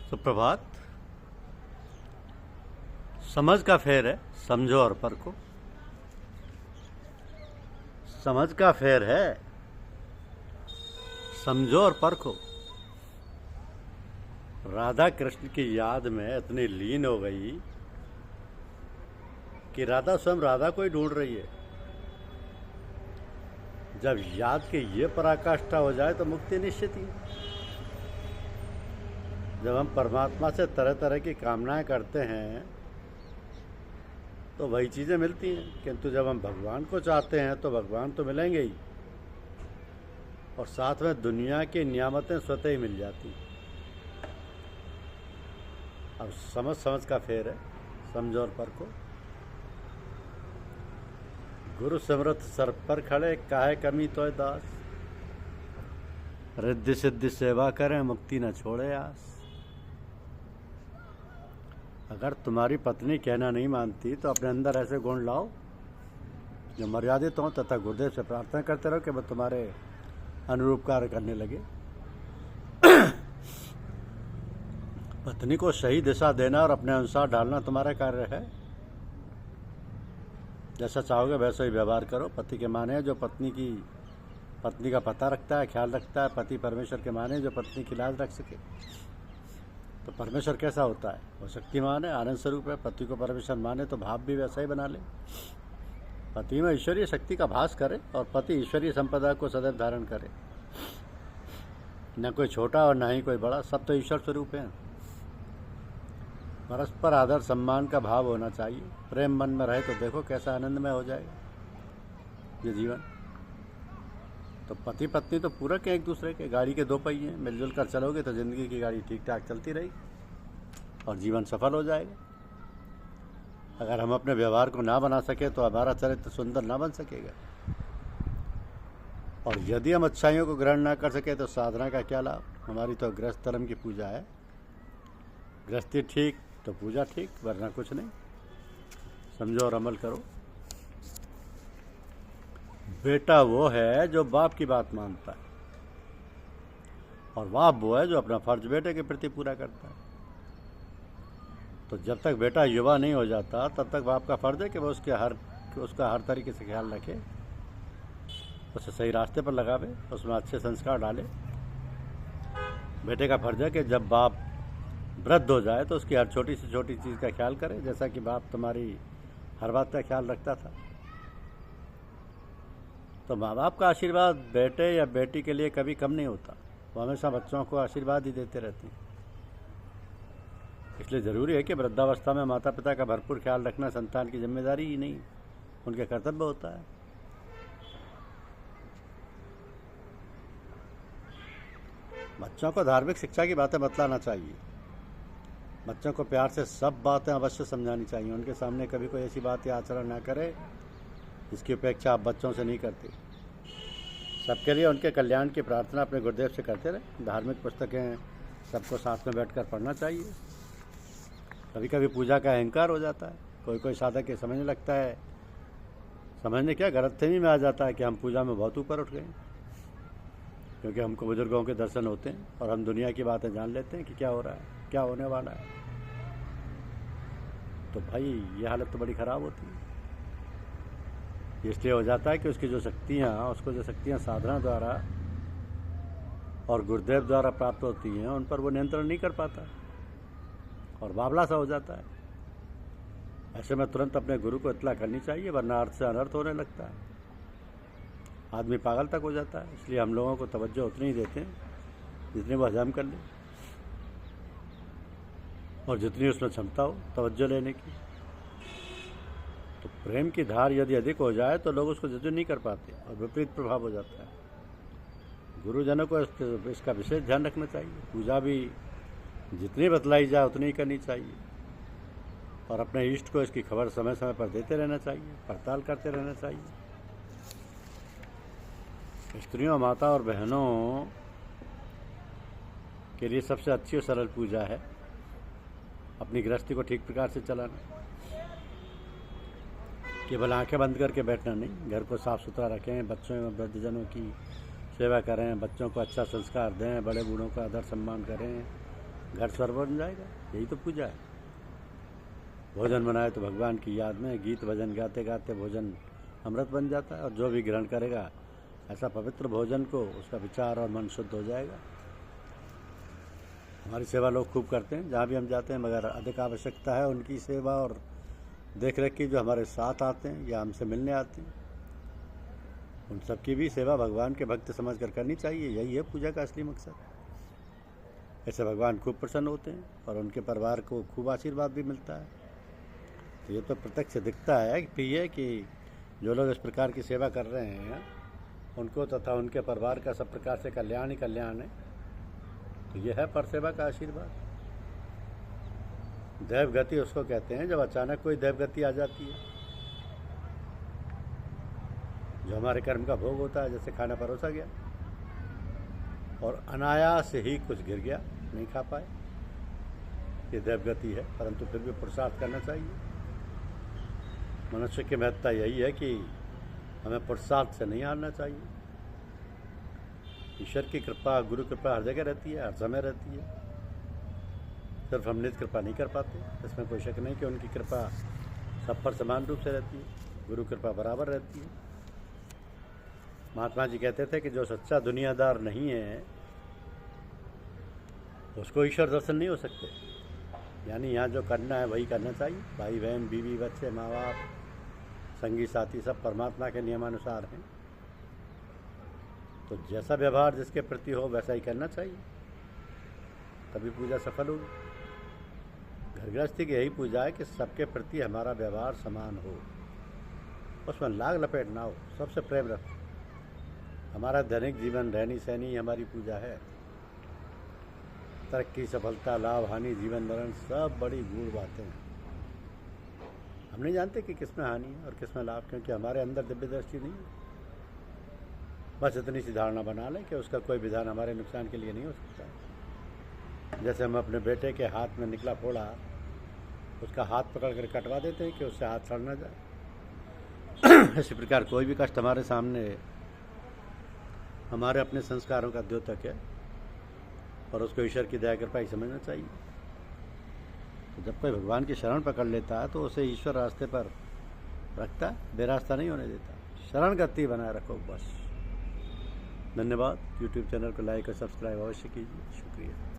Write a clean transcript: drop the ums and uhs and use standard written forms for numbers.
सुप्रभात। समझ का फेर है, समझो और परखो। समझ का फेर है, समझो और परखो। राधा कृष्ण की याद में इतनी लीन हो गई कि राधा स्वयं राधा को ही ढूंढ रही है। जब याद की ये पराकाष्ठा हो जाए तो मुक्ति निश्चित ही। जब हम परमात्मा से तरह तरह की कामनाएं करते हैं तो वही चीज़ें मिलती हैं, किंतु जब हम भगवान को चाहते हैं तो भगवान तो मिलेंगे ही, और साथ में दुनिया की नियामतें स्वतः ही मिल जाती। अब समझ समझ का फेर है, समझो और परखो। गुरु समृत सर पर खड़े, काहे कमी तोय दास। रिद्धि सिद्धि सेवा करें, मुक्ति न छोड़े आस। अगर तुम्हारी पत्नी कहना नहीं मानती तो अपने अंदर ऐसे गुण लाओ जो मर्यादित हों, तथा गुरुदेव से प्रार्थना करते रहो कि वह तुम्हारे अनुरूप कार्य करने लगे। पत्नी को सही दिशा देना और अपने अनुसार ढालना तुम्हारा कार्य है। जैसा चाहोगे वैसा ही व्यवहार करो। पति के माने जो पत्नी का पता रखता है, ख्याल रखता है। पति परमेश्वर के माने जो पत्नी की लाज रख सके। तो परमेश्वर कैसा होता है? वो शक्तिमान है, आनंद स्वरूप है। पति को परमेश्वर माने तो भाव भी वैसा ही बना ले। पति में ईश्वरीय शक्ति का भास करे और पति ईश्वरीय संपदा को सदैव धारण करे। न कोई छोटा और न ही कोई बड़ा, सब तो ईश्वर स्वरूप है। परस्पर आदर सम्मान का भाव होना चाहिए। प्रेम मन में रहे तो देखो कैसा आनंदमय हो जाएगा ये जीवन। तो पति पत्नी तो पूरक है एक दूसरे के, गाड़ी के दो पहिए हैं। मिलजुल कर चलोगे तो जिंदगी की गाड़ी ठीक ठाक चलती रहेगी और जीवन सफल हो जाएगा। अगर हम अपने व्यवहार को ना बना सके तो हमारा चरित्र सुंदर ना बन सकेगा। और यदि हम अच्छाइयों को ग्रहण ना कर सके तो साधना का क्या लाभ? हमारी तो गृहस्थ धर्म की पूजा है। गृहस्थी ठीक तो पूजा ठीक, वरना कुछ नहीं। समझो और अमल करो। बेटा वो है जो बाप की बात मानता है, और बाप वो है जो अपना फर्ज बेटे के प्रति पूरा करता है। तो जब तक बेटा युवा नहीं हो जाता तब तक बाप का फर्ज है कि वो उसका हर तरीके से ख्याल रखे, उसे सही रास्ते पर लगावे, उसमें अच्छे संस्कार डाले। बेटे का फर्ज है कि जब बाप वृद्ध हो जाए तो उसकी हर छोटी से छोटी चीज़ का ख्याल करे, जैसा कि बाप तुम्हारी हर बात का ख्याल रखता था। तो माँ बाप का आशीर्वाद बेटे या बेटी के लिए कभी कम नहीं होता। वो हमेशा बच्चों को आशीर्वाद ही देते रहते हैं। इसलिए ज़रूरी है कि वृद्धावस्था में माता पिता का भरपूर ख्याल रखना संतान की जिम्मेदारी ही नहीं, उनके कर्तव्य होता है। बच्चों को धार्मिक शिक्षा की बातें बतलाना चाहिए। बच्चों को प्यार से सब बातें अवश्य समझानी चाहिए। उनके सामने कभी कोई ऐसी बात या आचरण ना करे जिसकी अपेक्षा आप बच्चों से नहीं करते। सबके लिए उनके कल्याण की प्रार्थना अपने गुरुदेव से करते रहे। धार्मिक पुस्तकें सबको साथ में बैठकर पढ़ना चाहिए। कभी कभी पूजा का अहंकार हो जाता है। कोई साधक ये समझने लगता है, समझने क्या, गलतफहमी में आ जाता है कि हम पूजा में बहुत ऊपर उठ गए, क्योंकि हमको बुजुर्गों के दर्शन होते हैं और हम दुनिया की बातें जान लेते हैं कि क्या हो रहा है, क्या होने वाला है। तो भाई ये हालत तो बड़ी ख़राब होती है। इसलिए हो जाता है कि उसको जो शक्तियाँ साधना द्वारा और गुरुदेव द्वारा प्राप्त होती हैं उन पर वो नियंत्रण नहीं कर पाता और बावला सा हो जाता है। ऐसे में तुरंत अपने गुरु को इत्तला करनी चाहिए, वरना अर्थ से अनर्थ होने लगता है। आदमी पागल तक हो जाता है। इसलिए हम लोगों को तवज्जो उतनी ही देते हैं जितनी वो हजम कर ले, और जितनी उसमें क्षमता हो तवज्जो लेने की। तो प्रेम की धार यदि अधिक हो जाए तो लोग उसको जज नहीं कर पाते और विपरीत प्रभाव हो जाता है। गुरुजनों को इसका विशेष ध्यान रखना चाहिए। पूजा भी जितनी बतलाई जाए उतनी ही करनी चाहिए, और अपने इष्ट को इसकी खबर समय समय पर देते रहना चाहिए, पड़ताल करते रहना चाहिए। स्त्रियों, माता और बहनों के लिए सबसे अच्छी और सरल पूजा है अपनी गृहस्थी को ठीक प्रकार से चलाना। केवल आंखें बंद करके बैठना नहीं, घर को साफ सुथरा रखें, बच्चों एवं वृद्धजनों की सेवा करें, बच्चों को अच्छा संस्कार दें, बड़े बूढ़ों का आदर सम्मान करें, घर स्वर्ग बन जाएगा। यही तो पूजा है। भोजन बनाए तो भगवान की याद में गीत भजन गाते गाते भोजन अमृत बन जाता है, और जो भी ग्रहण करेगा ऐसा पवित्र भोजन को उसका विचार और मन शुद्ध हो जाएगा। हमारी सेवा लोग खूब करते हैं जहाँ भी हम जाते हैं, मगर अधिक आवश्यकता है उनकी सेवा और देख रेख की, जो हमारे साथ आते हैं या हमसे मिलने आते हैं। उन सबकी भी सेवा भगवान के भक्त समझ कर करनी चाहिए। यही है पूजा का असली मकसद। ऐसे भगवान खूब प्रसन्न होते हैं और उनके परिवार को खूब आशीर्वाद भी मिलता है। तो ये तो प्रत्यक्ष दिखता है कि जो लोग इस प्रकार की सेवा कर रहे हैं उनको तथा उनके परिवार का सब प्रकार से कल्याण ही कल्याण है। तो यह है पर सेवा का आशीर्वाद। दैव गति उसको कहते हैं जब अचानक कोई दैव गति आ जाती है, जो हमारे कर्म का भोग होता है। जैसे खाना परोसा गया और अनायास ही कुछ गिर गया, नहीं खा पाए, ये दैव गति है। परंतु फिर भी पुरुषार्थ करना चाहिए। मनुष्य की महत्ता यही है कि हमें पुरुषार्थ से नहीं हारना चाहिए। ईश्वर की कृपा, गुरु कृपा हर जगह रहती है, हर समय रहती है। सिर्फ हम नित्य कृपा नहीं कर पाते, इसमें कोई शक नहीं कि उनकी कृपा सब पर समान रूप से रहती है। गुरु कृपा बराबर रहती है। महात्मा जी कहते थे कि जो सच्चा दुनियादार नहीं है उसको ईश्वर दर्शन नहीं हो सकते। यानी यहाँ जो करना है वही करना चाहिए। भाई बहन, बीवी बच्चे, माँ बाप, संगी साथी सब परमात्मा के नियमानुसार हैं। तो जैसा व्यवहार जिसके प्रति हो वैसा ही करना चाहिए, तभी पूजा सफल होगी। घर गृहस्थी की यही पूजा है कि सबके प्रति हमारा व्यवहार समान हो, उसमें लाग लपेट ना हो, सबसे प्रेम रखो। हमारा दैनिक जीवन रहनी सहनी हमारी पूजा है। तरक्की, सफलता, लाभ, हानि, जीवन मरण सब बड़ी गूढ़ बातें हैं। हम नहीं जानते कि किसमें हानि है और किसमें लाभ, क्योंकि हमारे अंदर दिव्य दृष्टि नहीं है। बस इतनी सी धारणा बना लें कि उसका कोई विधान हमारे नुकसान के लिए नहीं हो सकता। जैसे हम अपने बेटे के हाथ में निकला फोड़ा, उसका हाथ पकड़ कर कटवा देते हैं कि उससे हाथ सड़ ना जाए। इसी प्रकार कोई भी कष्ट हमारे सामने हमारे अपने संस्कारों का द्योतक है और उसको ईश्वर की दया कृपा ही समझना चाहिए। तो जब कोई भगवान की शरण पकड़ लेता है तो उसे ईश्वर रास्ते पर रखता है, बेरास्ता नहीं होने देता। शरण गति बनाए रखो बस। धन्यवाद। यूट्यूब चैनल को लाइक और सब्सक्राइब अवश्य कीजिए। शुक्रिया।